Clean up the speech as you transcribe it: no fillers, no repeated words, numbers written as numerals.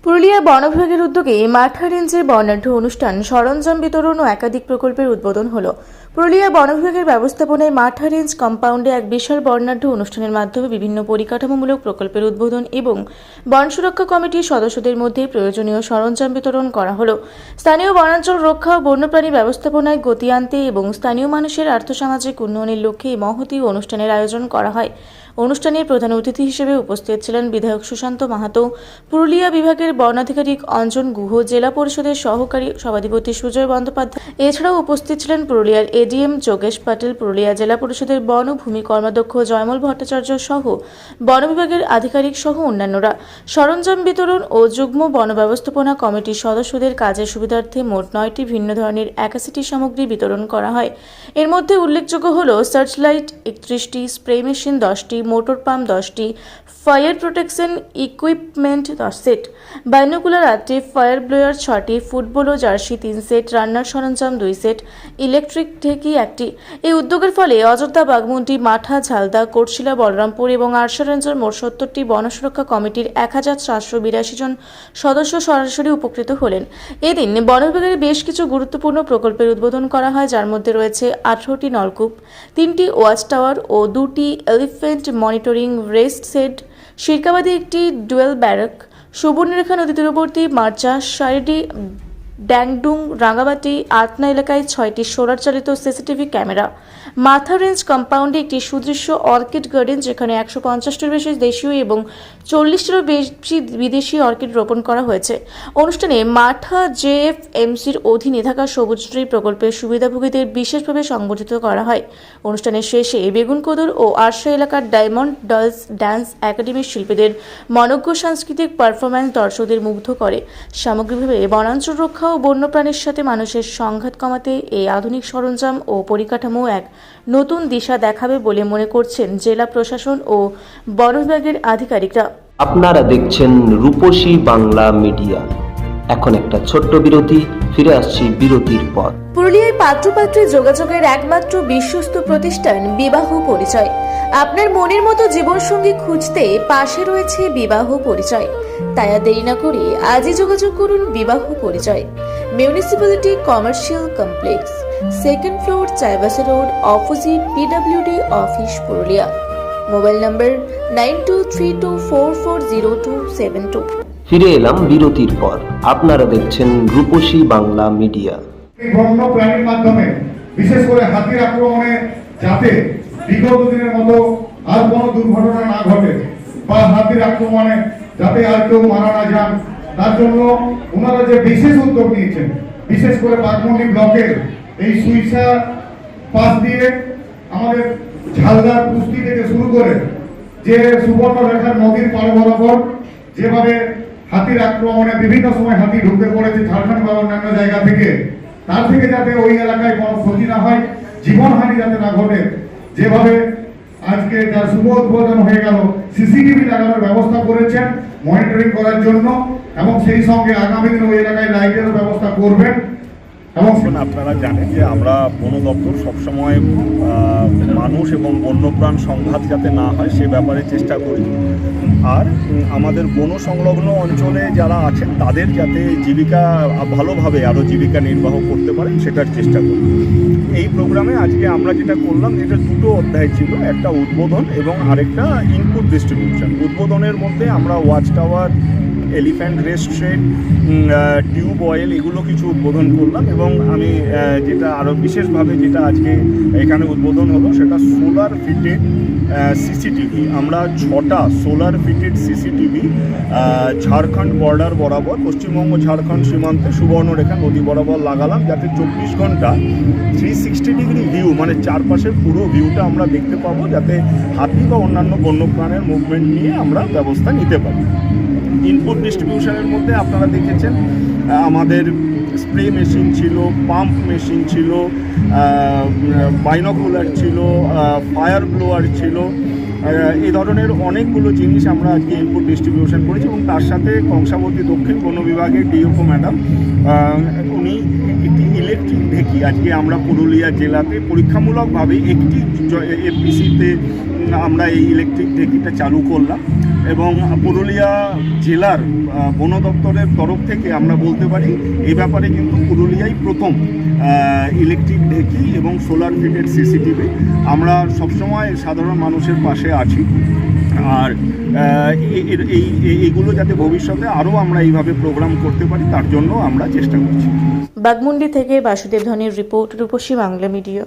পুরুলিয়া বন বিভাগের উদ্যোগে মাঠা রেঞ্জে বর্ণাঢ্য অনুষ্ঠান, সরঞ্জাম বিতরণ ও একাধিক প্রকল্পের উদ্বোধন হলো। পুরুলিয়া বন বিভাগের ব্যবস্থাপনায় মাঠা রেঞ্জ কম্পাউন্ডে এক বিশাল বর্ণাঢ্য অনুষ্ঠানের মাধ্যমে বিভিন্ন পরিকাঠামোমূলক প্রকল্পের উদ্বোধন এবং বন সুরক্ষা কমিটির সদস্যদের মধ্যে প্রয়োজনীয় সরঞ্জাম বিতরণ করা হলো। স্থানীয় বনাঞ্চল রক্ষা ও বন্যপ্রাণী ব্যবস্থাপনায় গতি আনতে এবং স্থানীয় মানুষের আর্থসামাজিক উন্নয়নের লক্ষ্যে এই মহতী অনুষ্ঠানের আয়োজন করা হয়। অনুষ্ঠানের প্রধান অতিথি হিসেবে উপস্থিত ছিলেন বিধায়ক সুশান্ত মাহাতো, পুরুলিয়া বিভাগের বন আধিকারিক অঞ্জন গুহ, জেলা পরিষদের সহকারী সভাধিপতি সুজয় বন্দ্যোপাধ্যায়। এছাড়াও উপস্থিত ছিলেন পুরুলিয়ার এডিএম যোগেশ পাটেল, পুরুলিয়া জেলা পরিষদের বন ও ভূমি কর্মাধ্যক্ষ জয়মল ভট্টাচার্য সহ বন বিভাগের আধিকারিক সহ অন্যান্যরা। সরঞ্জাম বিতরণ ও যুগ্ম বন ব্যবস্থাপনা কমিটির সদস্যদের কাজের সুবিধার্থে মোট 9টি ভিন্ন ধরনের 81টি সামগ্রী বিতরণ করা হয়। এর মধ্যে উল্লেখযোগ্য হল সার্চলাইট 31টি, স্প্রে মেশিন 10টি, মোটর পাম্প 10টি, fire protection equipment 10 set, binocular 8টি, ফায়ার ব্লোয়ার 6টি, ফুটবল ও জার্সি 3 সেট, রান্নার সরঞ্জাম 2 সেট, ইলেকট্রিক ঢেকি 1টি। এই উদ্যোগের ফলে অযোধ্যা, বাগমুন্ডি, মাঠা, ঝালদা, কোটশিলা, বলরামপুর এবং আরশা রেঞ্জের মোট 70টি বন সুরক্ষা কমিটির 1482 জন সদস্য সরাসরি উপকৃত হলেন। এদিন বন বিভাগের বেশ কিছু গুরুত্বপূর্ণ প্রকল্পের উদ্বোধন করা হয়, যার মধ্যে রয়েছে 18টি নলকূপ, 3টি ওয়াচ টাওয়ার ও 2টি এলিফ্যান্ট মনিটরিং রেস্ট সেট, শিরকাবাদী একটি ডুয়েল ব্যারাক, সুবর্ণরেখা নদী তীরবর্তী মার্চা, সারিডি, ড্যাংডুং, রাঙ্গাবাটি, আটনা এলাকায় 6টি সোলার চালিত সিসিটিভি ক্যামেরা। মাথা রেঞ্জ কম্পাউন্ডে একটি সুদৃশ্য অর্কিড গার্ডেন, যেখানে 150টির বেশি দেশীয় এবং 40টিরও বেশি বিদেশি অর্কিড রোপণ করা হয়েছে। অনুষ্ঠানে মাঠা জেএফএমসির অধীনে থাকা সবুজশ্রী প্রকল্পের সুবিধাভোগীদের বিশেষভাবে সংগঠিত করা হয়। অনুষ্ঠানের শেষে বেগুনকোদর ও আরশা এলাকার ডায়মন্ড ডালস ড্যান্স একাডেমির শিল্পীদের মনোজ্ঞ সাংস্কৃতিক পারফরম্যান্স দর্শকদের মুগ্ধ করে। সামগ্রিকভাবে বনাঞ্চল রক্ষা ও বন্যপ্রাণীর সাথে মানুষের সংঘাত কমাতে এই আধুনিক সরঞ্জাম ও পরিকাঠামো এক নতুন দিশা দেখাবে বলে মনে করছেন জেলা প্রশাসন ও বন বিভাগের আধিকারিকরা। আপনারা দেখছেন রূপসী বাংলা মিডিয়া। এখন একটা ছোট্ট বিরতি, ফিরে আসছি বিরতির পর। পুরুলিয়ায় পাত্রপাত্রী যোগাযোগের একমাত্র বিশ্বস্ত প্রতিষ্ঠান বিবাহ পরিচয়। আপনার মনের মতো জীবনসঙ্গী খুঁজতে পাশে রয়েছে বিবাহ পরিচয়। তাই আর দেরি না করে আজই যোগাযোগ করুন বিবাহ পরিচয়। Municipality commercial complex, 2nd floor, Chaibasa road, opposite PWD office, Purulia. Mobile নম্বর 9232440272। ফিরে এলাম বিরতির পর। আপনারা দেখছেন রূপসী বাংলা মিডিয়া। বন্য প্রাণীর মাধ্যমে, বিশেষ করে হাতির আক্রমণে যাতে বিগত দিনের মতো আর কোনো দুর্ঘটনা না ঘটে বা হাতির আক্রমণে যাতে আর কেউ মারা না যান, তার জন্য ওনারা যে বিশেষ উদ্যোগ নিয়েছেন, বিশেষ করে বাগমুন্ডি ব্লকের এই সুইসা পাশ দিয়ে আমাদের ঝালদার কুস্তি থেকে শুরু করে যে সুবর্ণরেখার নদীর পার বরাবর যেভাবে হাতির আক্রমণে বিভিন্ন সময় হাতি ঢুকে পড়েছে ঝাড়খণ্ড বা অন্যান্য জায়গা থেকে, তার থেকে যাতে ওই এলাকায় কোনো ক্ষতি না হয়, জীবনহানি যাতে না ঘটে, যেভাবে আজকে যার শুভ উদ্বোধন হয়ে গেল, সিসিটিভি লাগানোর ব্যবস্থা করেছেন মনিটরিং করার জন্য, এবং সেই সঙ্গে আগামী দিনে ওই এলাকায় লাইটের ব্যবস্থা করবেন। এবং আপনারা জানেন যে আমরা বন দপ্তর সবসময় মানুষ এবং বন্যপ্রাণ সংঘাত যাতে না হয় সে ব্যাপারে চেষ্টা করি, আর আমাদের বন সংলগ্ন অঞ্চলে যারা আছেন তাদের যাতে জীবিকা ভালোভাবে আরও জীবিকা নির্বাহ করতে পারেন সেটার চেষ্টা করি। এই প্রোগ্রামে আজকে আমরা যেটা করলাম, এটা দুটো অধ্যায় ছিল, একটা উদ্বোধন এবং আরেকটা ইনপুট ডিস্ট্রিবিউশন। উদ্বোধনের মধ্যে আমরা watch tower, elephant rest set, tube oil এগুলো কিছু উদ্বোধন করলাম, এবং আমি যেটা আরও বিশেষভাবে যেটা আজকে এখানে উদ্বোধন হলো সেটা সোলার ফিটেড সিসিটিভি। আমরা 6টা solar fitted CCTV Jharkhand border বরাবর, পশ্চিমবঙ্গ ঝাড়খণ্ড সীমান্তে সুবর্ণরেখা নদী বরাবর লাগালাম, যাতে 24 ঘন্টা 360 ডিগ্রি ভিউ, মানে চারপাশের পুরো ভিউটা আমরা দেখতে পাবো, যাতে হাতি বা অন্যান্য বন্যপ্রাণের মুভমেন্ট নিয়ে আমরা ব্যবস্থা নিতে পারি। ইনপুট ডিস্ট্রিবিউশনের মধ্যে আপনারা দেখেছেন আমাদের স্প্রে মেশিন ছিল, পাম্প মেশিন ছিল, বাইনোকুলার ছিল, ফায়ার ব্লোয়ার ছিল, এই ধরনের অনেকগুলো জিনিস আমরা আজকে ইনপুট ডিস্ট্রিবিউশন করেছি। এবং তার সাথে কংসাবতী দক্ষিণ বন বিভাগের ডিওপো ম্যাডাম, উনি একটি ইলেকট্রিক ঢেকি আজকে আমরা পুরুলিয়া জেলাতে পরীক্ষামূলকভাবে একটি এফপিসিতে আমরা এই ইলেকট্রিক ঢেকিটা চালু করলাম এবং পুরুলিয়া জেলার বন দপ্তরের তরফ থেকে আমরা বলতে পারি এই ব্যাপারে কিন্তু পুরুলিয়ায় প্রথম ইলেকট্রিক ঢেকি এবং সোলার ফিটেড সিসিটিভি। আমরা সবসময় সাধারণ মানুষের পাশে আছি আর এইগুলো যাতে ভবিষ্যতে আরও আমরা এইভাবে প্রোগ্রাম করতে পারি তার জন্য আমরা চেষ্টা করছি। বাগমুন্ডি থেকে বাসুদেব ধনীর রিপোর্ট, রূপসী বাংলা মিডিয়া।